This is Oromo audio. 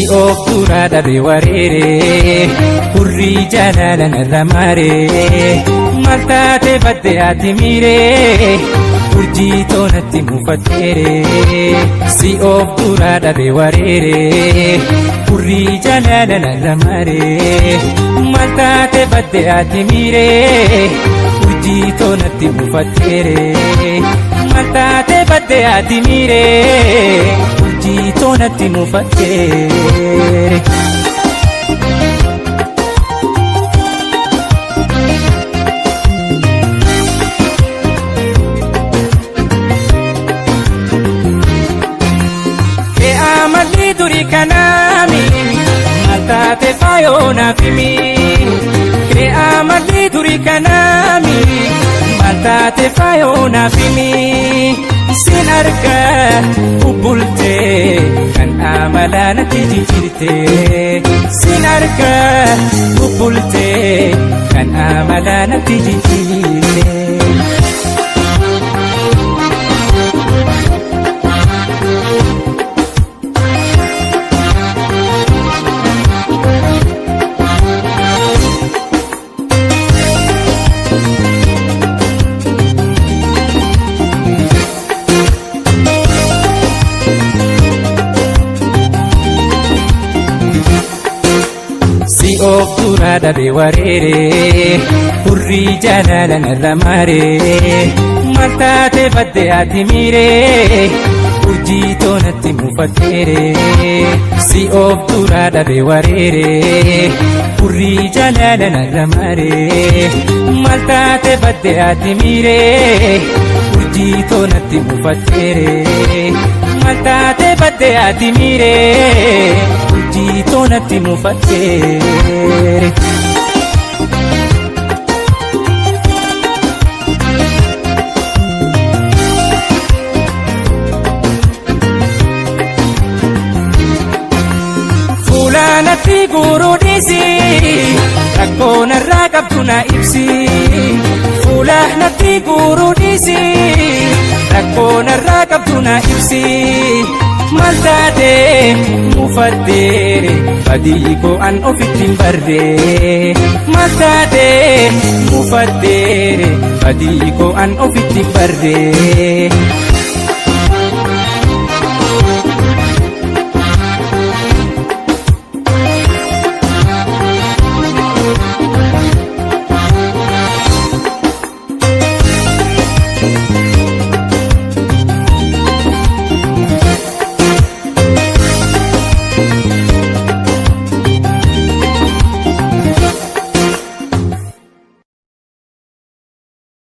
of dura dhabe wareere hurrii jaalala narra maaree maal taate badde ati miiree urjii toonatti mufatteere si of dura dhabe wareere hurrii jaalala narra maaree maal taate badde ati miiree urjii toonatti mufatteere maal taate badde ati miiree urjii toonatti mufatteere. Amalli duri kanami matate fayona fimi amalli duri kanami matate fayona fimi sin arga ubulte kan amalana tijirte sin arga ubulte kan amalana tijirte. Of dura dhabe wareere hurrii jaalala narra maaree maal taate badde ati miiree urjii toonatti mufatteere si of dura dhabe wareere hurrii jaalala narra maaree maal taate badde ati miiree urjii toonatti mufatteere maal taate badde ati miiree urjii toonatti mufatteere. Fuulaanatti guruudhiisi rakkoo narraa qabdu na ibsi fuulaanatti guruudhiisi rakkoo narraa qabdu na ibsi. Maal taate mufatteere badii koo an ofitti hin barree maal taate mufatteere badii koo an ofitti hin barree.